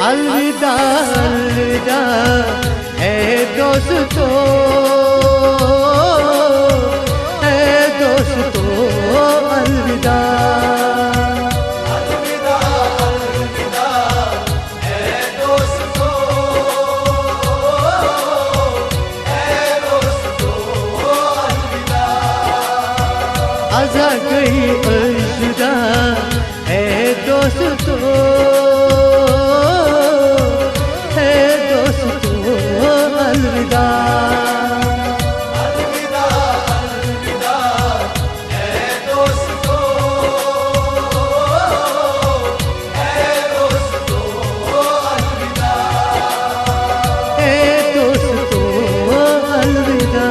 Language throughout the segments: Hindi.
अलविदा अलविदा है दोस्तों, है दोस्तों अलविदा। अलविदा अलविदा है दोस्तों, है दोस्तों अलविदा। आजा गई अलविदा है दोस्तों, है दोस्तों अलविदा। अलविदा अलविदा है दोस्तों, है दोस्तों अलविदा। है दोस्तों अलविदा।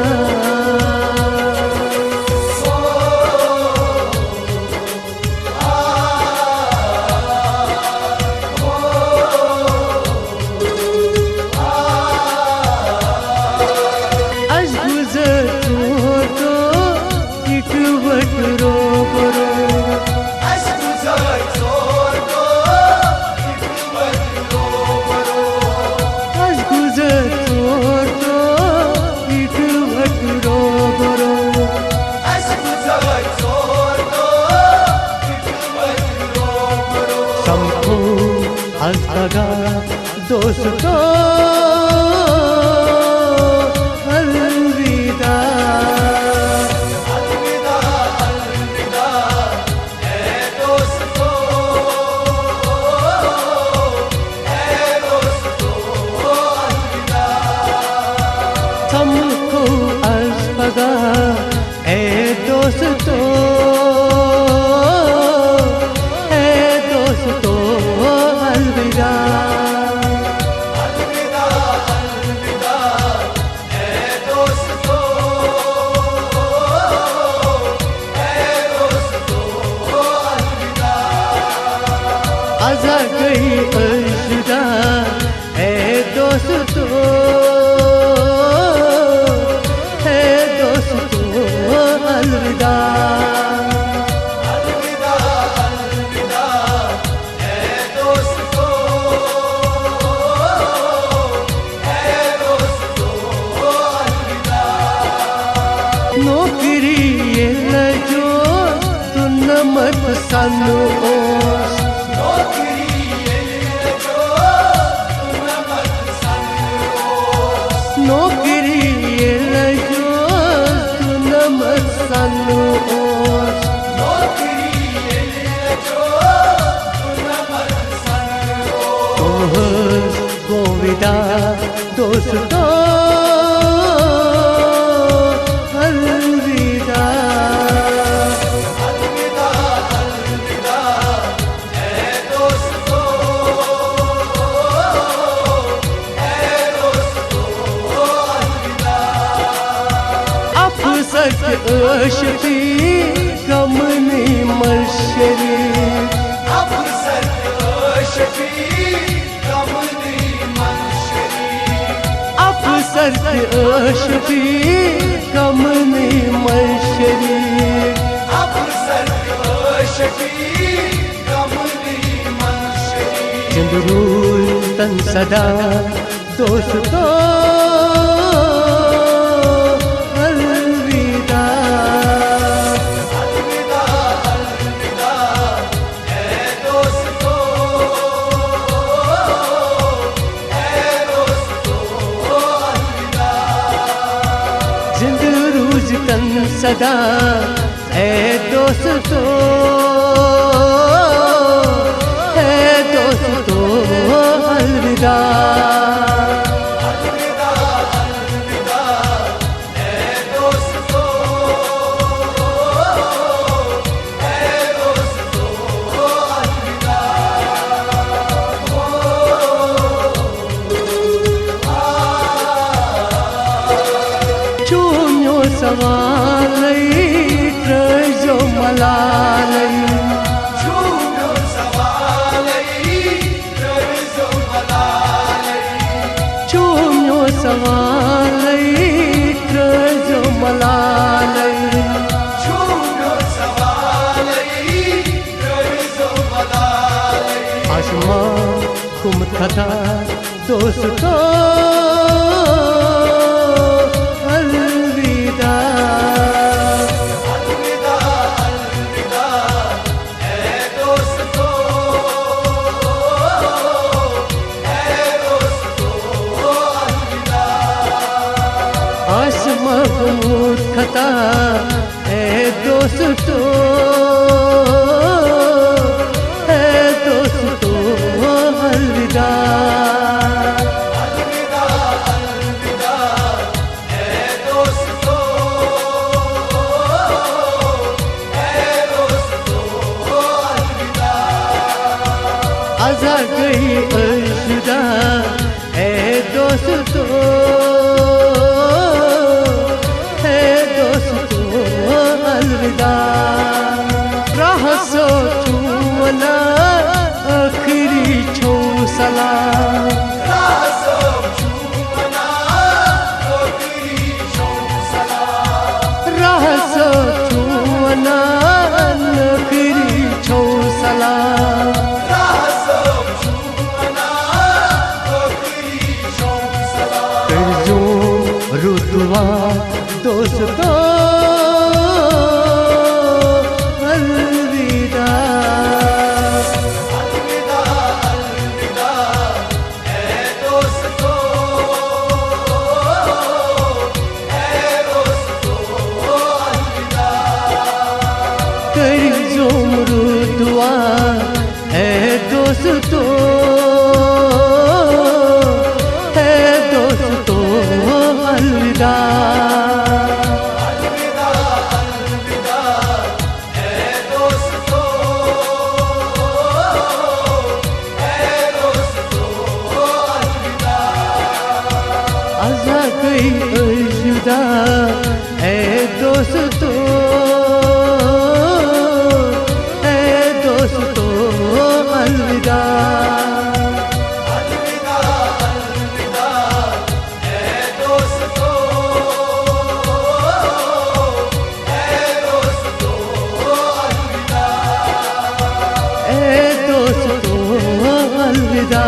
अलविदा दोस्तों अलविदा। अलविदा अलविदा है दोस्तों, है दोस्तों अलविदा। सबको अलविदा है दोस्तों, है दोस्तों अलविदा। अलविदा अलविदा है दोस्तों, है दोस्तों अलविदा। आजा गई अलविदा है दोस्तों, है दोस्तों अलविदा। अलविदा अलविदा है दोस्तों, है दोस्तों अलविदा। नौकरी ये जो तू नमत सानू ओस, नौकरी ये जो तू नमत सानू ओस। नौकरी ये जो तू नमत सानू ओस। नौकरी ये जो तू नमत सानू ओस। तोहस गोविदा दोस्तों अलविदा। अलविदा अलविदा है दोस्तों, है दोस्तों अलविदा। अफसर के अशफी कमनी मशरी, अफसर शफी कमली मंशरी। अफसर के अशफी कमनी मशरी। अफसर शफी कमली मंशरी। चंद्रूल तन सदा दोस्तों अलविदा। अलविदा अलविदा है दोस्तों, है दोस्तों अलविदा। जिंद रूज तन सदा है दोस्तों, है दोस्तों अलविदा। अलविदा अलविदा है दोस्तों, है दोस्तों अलविदा। चून्यो सवालई ट्रजो मलालई, झूठो सवालई रज़ो मलालई। चून्यो सवालई ट्रजो मलालई। झूठो सवालई रज़ो मलालई। आसमां हुकुम था दोस्तों अलविदा। अलविदा अलविदा है दोस्तों, अलविदा। आसमां गुमूर खता है दोस्तों, है दोस्तों अलविदा। अलविदा अलविदा है दोस्तों, अलविदा। आजा गई अलविदा है दोस्तों, है दोस्तों अलविदा। राह सोचूं वना आखिरी छो सलाम, राह सोचूं वना आखिरी छो सलाम, राह सोचूं वना आखिरी छो सलाम। राह सोचूं वना आखिरी छो सलाम। करजो रुतवा दोस्तों अलविदा। अलविदा अलविदा है दोस्तों, अलविदा। करजो रुतवा है दोस्तों, है दोस्तों अलविदा। अलविदा अलविदा है दोस्तों, अलविदा। आजा गई अलविदा है दोस्तों, है दोस्तों अलविदा। अलविदा अलविदा है दोस्तों, अलविदा। है दोस्तों अलविदा।